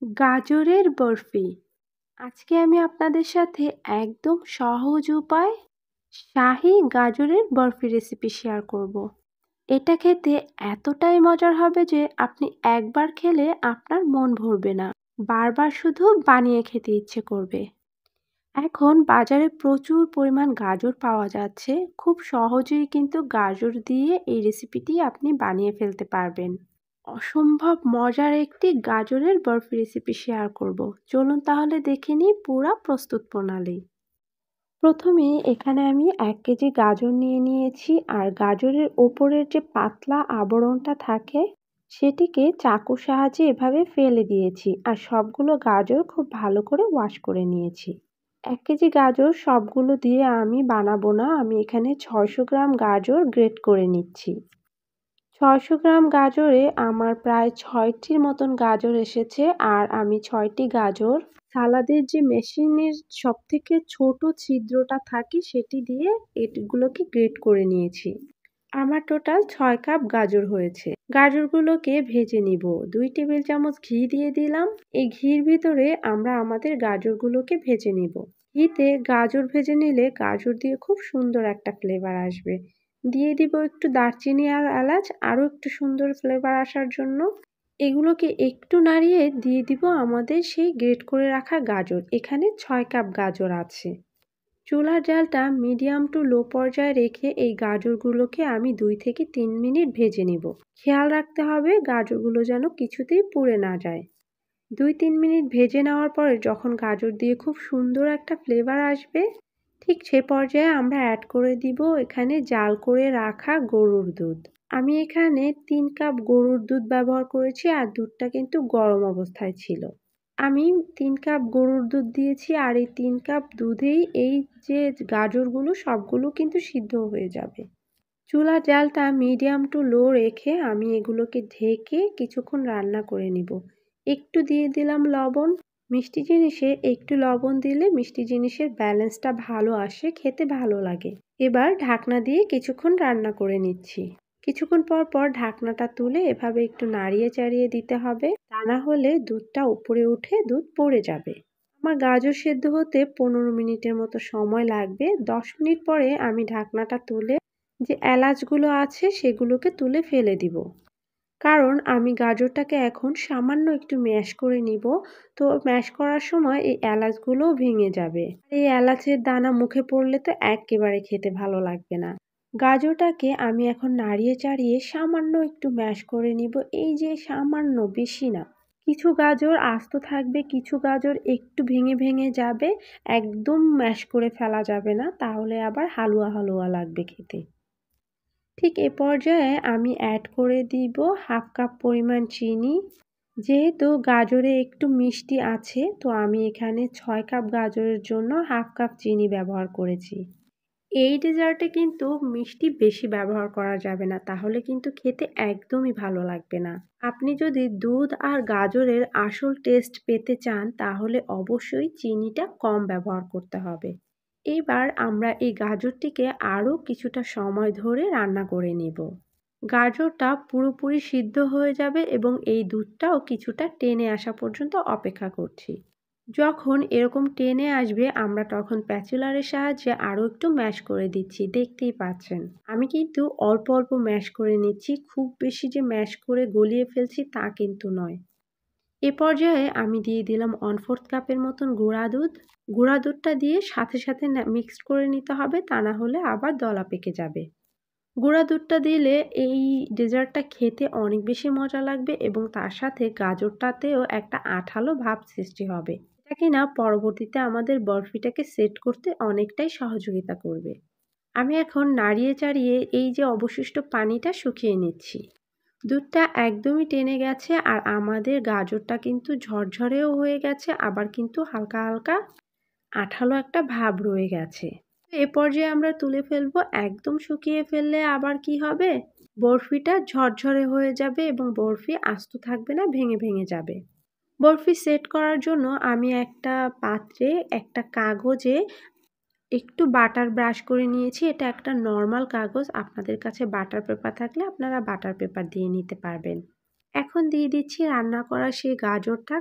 গাজরের বরফি। আজকে আমি আপনাদের সাথে একদম সহজ উপায় শাহী গাজরের বরফি রেসিপি শেয়ার করব। এটা খেতে এতটাই মজার হবে যে আপনি একবার খেলে আপনার মন ভরবে না, বারবার শুধু বানিয়ে খেতে ইচ্ছে করবে। এখন বাজারে প্রচুর পরিমাণ গাজর পাওয়া যাচ্ছে, খুব সহজেই কিন্তু গাজর দিয়ে এই রেসিপিটি আপনি বানিয়ে ফেলতে পারবেন। অসম্ভব মজার একটি গাজরের বরফি রেসিপি শেয়ার করব। চলুন তাহলে দেখে নিই পুরা প্রস্তুত প্রণালী। প্রথমে এখানে আমি 1 কেজি গাজর নিয়ে নিয়েছি, আর গাজরের ওপরের যে পাতলা আবরণটা থাকে সেটিকে চাকুর সাহায্যে এভাবে ফেলে দিয়েছি, আর সবগুলো গাজর খুব ভালো করে ওয়াশ করে নিয়েছি। 1 কেজি গাজর সবগুলো দিয়ে আমি বানাবো না, আমি এখানে 600 গ্রাম গাজর গ্রেট করে নিচ্ছি। 600 গ্রাম গাজরে আমার প্রায় 6টির মতন গাজর এসেছে, আর আমি 6টি গাজর সালাদের যে মেশিনের সবথেকে ছোট ছিদ্রটা থাকে সেটি দিয়ে এগুলোকে গ্রেট করে নিয়েছি। আমার টোটাল 6 কাপ গাজর হয়েছে। গাজরগুলোকে ভেজে নিব। 2 টেবিল চামচ ঘি দিয়ে দিলাম। এই ঘির ভিতরে আমরা আমাদের গাজরগুলোকে ভেজে নিব। ঘিতে গাজর ভেজে নিলে গাজর দিয়ে খুব সুন্দর একটা ফ্লেভার আসবে। দিয়ে দিব একটু দারচিনি আর এলাচ, আরও একটু সুন্দর ফ্লেভার আসার জন্য। এগুলোকে একটু নাড়িয়ে দিয়ে দিব আমাদের সেই গ্রেট করে রাখা গাজর। এখানে 6 কাপ গাজর আছে। চুলার জালটা মিডিয়াম টু লো পর্যায়ে রেখে এই গাজরগুলোকে আমি 2 থেকে 3 মিনিট ভেজে নিব। খেয়াল রাখতে হবে গাজরগুলো যেন কিছুতেই পুড়ে না যায়। 2-3 মিনিট ভেজে নেওয়ার পরে যখন গাজর দিয়ে খুব সুন্দর একটা ফ্লেভার আসবে, ঠিক সে পর্যায়ে আমরা অ্যাড করে দিব এখানে জাল করে রাখা গরুর দুধ। আমি এখানে 3 কাপ গরুর দুধ ব্যবহার করেছি, আর দুধটা কিন্তু গরম অবস্থায় ছিল। আমি 3 কাপ গরুর দুধ দিয়েছি, আর এই 3 কাপ দুধেই এই যে গাজরগুলো সবগুলো কিন্তু সিদ্ধ হয়ে যাবে। চুলার জালটা মিডিয়াম টু লো রেখে আমি এগুলোকে ঢেকে কিছুক্ষণ রান্না করে নিব। একটু দিয়ে দিলাম লবণ। মিষ্টি জিনিসে একটু লবণ দিলে মিষ্টি জিনিসের ব্যালেন্সটা ভালো আসে, খেতে ভালো লাগে। এবার ঢাকনা দিয়ে কিছুক্ষণ রান্না করে নিচ্ছি। কিছুক্ষণ পর পর ঢাকনাটা তুলে এভাবে একটু নাড়িয়ে চাড়িয়ে দিতে হবে, তা না হলে দুধটা উপরে উঠে দুধ পড়ে যাবে। আমার গাজর সেদ্ধ হতে 15 মিনিটের মতো সময় লাগবে। 10 মিনিট পরে আমি ঢাকনাটা তুলে যে এলাচগুলো আছে সেগুলোকে তুলে ফেলে দিব, কারণ আমি গাজরটাকে এখন সামান্য একটু ম্যাশ করে নিব। তো ম্যাশ করার সময় এই এলাচগুলোও ভেঙে যাবে। এই এলাচের দানা মুখে পড়লে তো একেবারে খেতে ভালো লাগবে না। গাজরটাকে আমি এখন নাড়িয়ে চাড়িয়ে সামান্য একটু ম্যাশ করে নিব। এই যে সামান্য, বেশি না। কিছু গাজর আস্ত থাকবে, কিছু গাজর একটু ভেঙে ভেঙে যাবে। একদম ম্যাশ করে ফেলা যাবে না, তাহলে আবার হালুয়া হালুয়া লাগবে খেতে। ঠিক এ পর্যায়ে আমি অ্যাড করে দিব হাফ কাপ পরিমাণ চিনি। যেহেতু গাজরে একটু মিষ্টি আছে, তো আমি এখানে 6 কাপ গাজরের জন্য হাফ কাপ চিনি ব্যবহার করেছি। এই ডেজার্টে কিন্তু মিষ্টি বেশি ব্যবহার করা যাবে না, তাহলে কিন্তু খেতে একদমই ভালো লাগবে না। আপনি যদি দুধ আর গাজরের আসল টেস্ট পেতে চান তাহলে অবশ্যই চিনিটা কম ব্যবহার করতে হবে। এবার আমরা এই গাজরটিকে আরও কিছুটা সময় ধরে রান্না করে নিব। গাজরটা পুরোপুরি সিদ্ধ হয়ে যাবে এবং এই দুধটাও কিছুটা টেনে আসা পর্যন্ত অপেক্ষা করছি। যখন এরকম টেনে আসবে আমরা তখন প্যাচুলারের সাহায্যে আরও একটু ম্যাশ করে দিচ্ছি। দেখতেই পাচ্ছেন আমি কিন্তু অল্প অল্প ম্যাশ করে নিচ্ছি, খুব বেশি যে ম্যাশ করে গলিয়ে ফেলছি তা কিন্তু নয়। এ পর্যায়ে আমি দিয়ে দিলাম 1/4 কাপের মতন গুঁড়া দুধ। গুঁড়া দুধটা দিয়ে সাথে সাথে মিক্সড করে নিতে হবে, তা না হলে আবার দলা পেকে যাবে। গুঁড়া দুধটা দিলে এই ডেজার্টটা খেতে অনেক বেশি মজা লাগবে এবং তার সাথে গাজরটাতেও একটা আঠালো ভাব সৃষ্টি হবে, এটা কিনা পরবর্তীতে আমাদের বরফিটাকে সেট করতে অনেকটাই সহযোগিতা করবে। আমি এখন নাড়িয়ে চাড়িয়ে এই যে অবশিষ্ট পানিটা শুকিয়ে নিচ্ছি। দুধটা একদমই টেনে গেছে, আর আমাদের গাজরটা কিন্তু ঝরঝরেও হয়ে গেছে, আবার কিন্তু হালকা হালকা আঠালো একটা ভাব রয়ে গেছে। এ পর্যায়ে আমরা তুলে ফেলবো। একদম শুকিয়ে ফেললে আবার কি হবে, বরফিটা ঝরঝরে হয়ে যাবে এবং বরফি আস্ত থাকবে না, ভেঙে ভেঙে যাবে। বরফি সেট করার জন্য আমি একটা পাত্রে একটা কাগজে একটু বাটার ব্রাশ করে নিয়েছি। এটা একটা নর্মাল কাগজ, আপনাদের কাছে বাটার পেপার থাকলে আপনারা বাটার পেপার দিয়ে নিতে পারবেন। এখন দিয়ে দিচ্ছি রান্না করা সেই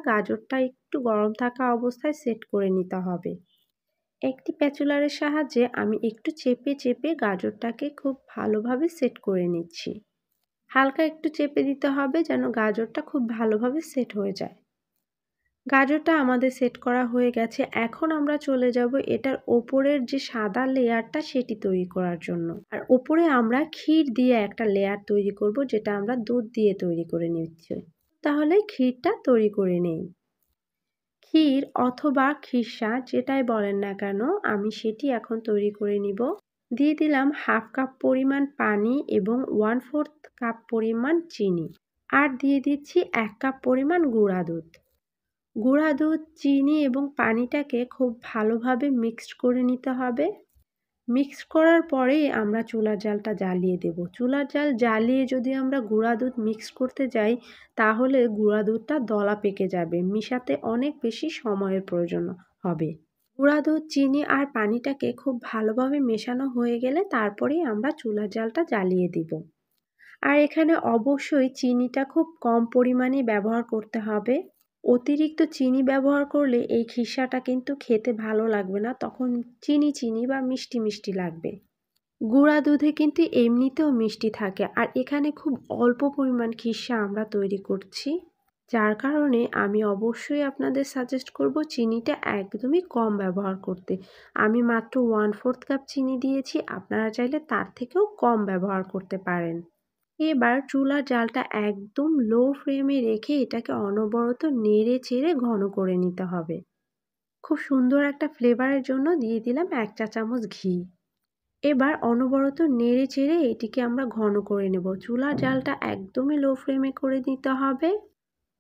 গাজরটা একটু গরম থাকা অবস্থায় সেট করে নিতে হবে। একটি প্যাচুলারের সাহায্যে আমি একটু চেপে চেপে গাজরটাকে খুব ভালোভাবে সেট করে নিচ্ছি। হালকা একটু চেপে দিতে হবে যেন গাজরটা খুব ভালোভাবে সেট হয়ে যায়। গাজরটা আমাদের সেট করা হয়ে গেছে। এখন আমরা চলে যাব এটার ওপরের যে সাদা লেয়ারটা সেটি তৈরি করার জন্য। আর ওপরে আমরা ক্ষীর দিয়ে একটা লেয়ার তৈরি করব, যেটা আমরা দুধ দিয়ে তৈরি করে নিচ্ছি। তাহলে ক্ষীরটা তৈরি করে নেই। ক্ষীর অথবা খিরসা যেটাই বলেন না কেন, আমি সেটি এখন তৈরি করে নিব। দিয়ে দিলাম 1/2 কাপ পরিমাণ পানি এবং 1/4 কাপ পরিমাণ চিনি। আর দিয়ে দিচ্ছি 1 কাপ পরিমাণ গুঁড়া দুধ। গুঁড়া দুধ, চিনি এবং পানিটাকে খুব ভালোভাবে মিক্সড করে নিতে হবে। মিক্স করার পরেই আমরা চুলার জালটা জ্বালিয়ে দেব। চুলার জাল জ্বালিয়ে যদি আমরা গুঁড়া দুধ মিক্স করতে যাই, তাহলে গুঁড়া দুধটা দলা পেকে যাবে। মিশাতে অনেক বেশি সময়ের প্রয়োজন হবে। গুঁড়া দুধ, চিনি আর পানিটাকে খুব ভালোভাবে মেশানো হয়ে গেলে তারপরেই আমরা চুলার জালটা জ্বালিয়ে দিব। আর এখানে অবশ্যই চিনিটা খুব কম পরিমাণে ব্যবহার করতে হবে। অতিরিক্ত চিনি ব্যবহার করলে এই খিরসাটা কিন্তু খেতে ভালো লাগবে না, তখন চিনি চিনি বা মিষ্টি মিষ্টি লাগবে। গুঁড়া দুধে কিন্তু এমনিতেও মিষ্টি থাকে, আর এখানে খুব অল্প পরিমাণ খিরসা আমরা তৈরি করছি, যার কারণে আমি অবশ্যই আপনাদের সাজেস্ট করব চিনিটা একদমই কম ব্যবহার করতে। আমি মাত্র 1/4 কাপ চিনি দিয়েছি, আপনারা চাইলে তার থেকেও কম ব্যবহার করতে পারেন। এবার চুলার জালটা একদম লো ফ্লেমে রেখে এটাকে অনবরত নেড়ে চেড়ে ঘন করে নিতে হবে। খুব সুন্দর একটা ফ্লেভারের জন্য দিয়ে দিলাম 1 চা চামচ ঘি। এবার অনবরত নেড়ে চেড়ে এটিকে আমরা ঘন করে নেব। চুলার জালটা একদমই লো ফ্লেমে করে দিতে হবে,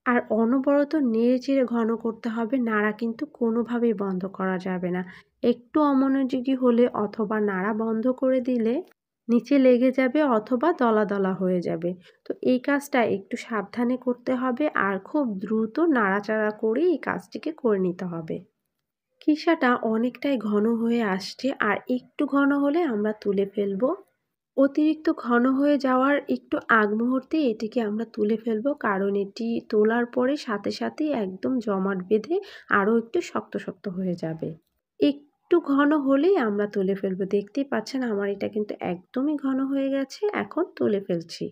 আর অনবরত নেড়ে চেড়ে ঘন করতে হবে। নাড়া কিন্তু কোনোভাবেই বন্ধ করা যাবে না। একটু অমনোযোগী হলে অথবা নাড়া বন্ধ করে দিলে নিচে লেগে যাবে অথবা দলা দলা হয়ে যাবে। তো এই কাজটা একটু সাবধানে করতে হবে, আর খুব দ্রুত নাড়াচাড়া করে এই কাজটিকে করে নিতে হবে। খিসাটা অনেকটাই ঘন হয়ে আসছে, আর একটু ঘন হলে আমরা তুলে ফেলবো। অতিরিক্ত ঘন হয়ে যাওয়ার একটু আগ মুহূর্তে এটিকে আমরা তুলে ফেলবো, কারণ এটি তোলার পরে সাথে সাথেই একদম জমাট বেঁধে আরও একটু শক্ত শক্ত হয়ে যাবে। একটু ঘন হলেই আমরা তুলে ফেলবো। দেখতেই পাচ্ছেন আমার এটা কিন্তু একদমই ঘন হয়ে গেছে। এখন তুলে ফেলছি।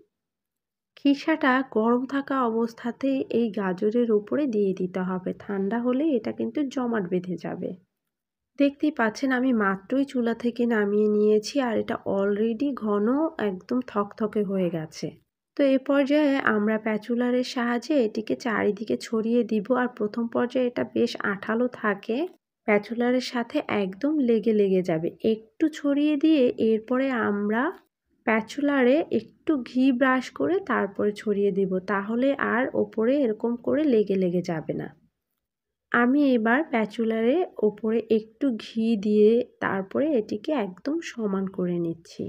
খিসাটা গরম থাকা অবস্থাতেই এই গাজরের উপরে দিয়ে দিতে হবে। ঠান্ডা হলে এটা কিন্তু জমাট বেঁধে যাবে। দেখতেই পাচ্ছেন আমি মাত্রই চুলা থেকে নামিয়ে নিয়েছি, আর এটা অলরেডি ঘন একদম থকথকে হয়ে গেছে। তো এ পর্যায়ে আমরা প্যাচুলারের সাহায্যে এটিকে চারিদিকে ছড়িয়ে দিব, আর প্রথম পর্যায়ে এটা বেশ আঠালো থাকে, প্যাচুলারের সাথে একদম লেগে লেগে যাবে। একটু ছড়িয়ে দিয়ে এরপরে আমরা প্যাচুলারে একটু ঘি ব্রাশ করে তারপরে ছড়িয়ে দিব, তাহলে আর ওপরে এরকম করে লেগে লেগে যাবে না। আমি এবার প্যাচুলারে ওপরে একটু ঘি দিয়ে তারপরে এটিকে একদম সমান করে নিচ্ছি।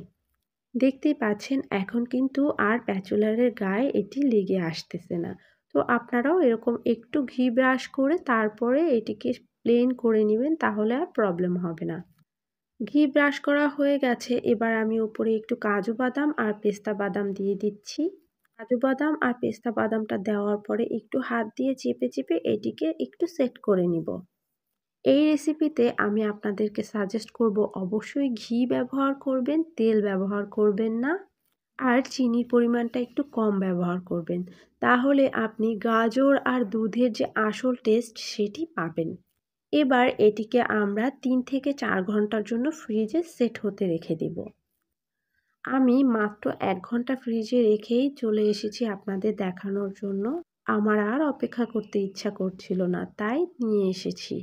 দেখতেই পাচ্ছেন এখন কিন্তু আর প্যাচুলারের গায়ে এটি লেগে আসতেছে না। তো আপনারাও এরকম একটু ঘি ব্রাশ করে তারপরে এটিকে প্লেন করে নেবেন, তাহলে আর প্রবলেম হবে না। ঘি ব্রাশ করা হয়ে গেছে। এবার আমি উপরে একটু কাজু বাদাম আর পেস্তা বাদাম দিয়ে দিচ্ছি। কাজু বাদাম আর পেস্তা বাদামটা দেওয়ার পরে একটু হাত দিয়ে চেপে চেপে এটিকে একটু সেট করে নিব। এই রেসিপিতে আমি আপনাদেরকে সাজেস্ট করব অবশ্যই ঘি ব্যবহার করবেন, তেল ব্যবহার করবেন না, আর চিনির পরিমাণটা একটু কম ব্যবহার করবেন। তাহলে আপনি গাজর আর দুধের যে আসল টেস্ট সেটি পাবেন। এবার এটিকে আমরা 3 থেকে 4 ঘন্টার জন্য ফ্রিজে সেট হতে রেখে দিব। আমি মাত্র 1 ঘন্টা ফ্রিজে রেখেই চলে এসেছি আপনাদের দেখানোর জন্য। আমার আর অপেক্ষা করতে ইচ্ছা করছিল না, তাই নিয়ে এসেছি।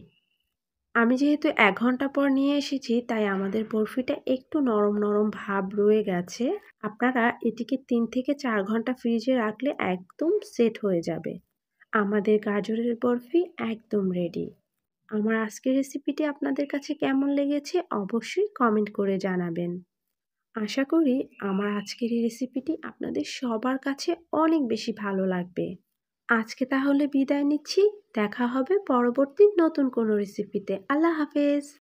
আমি যেহেতু 1 ঘন্টা পর নিয়ে এসেছি, তাই আমাদের বরফিটা একটু নরম নরম ভাব রয়ে গেছে। আপনারা এটিকে 3 থেকে 4 ঘন্টা ফ্রিজে রাখলে একদম সেট হয়ে যাবে। আমাদের গাজরের বরফি একদম রেডি। আমার আজকের রেসিপিটি আপনাদের কাছে কেমন লেগেছে অবশ্যই কমেন্ট করে জানাবেন। আশা করি আমার আজকের এই রেসিপিটি আপনাদের সবার কাছে অনেক বেশি ভালো লাগবে। আজকে তাহলে বিদায় নিচ্ছি। দেখা হবে পরবর্তী নতুন কোনো রেসিপিতে। আল্লাহ হাফেজ।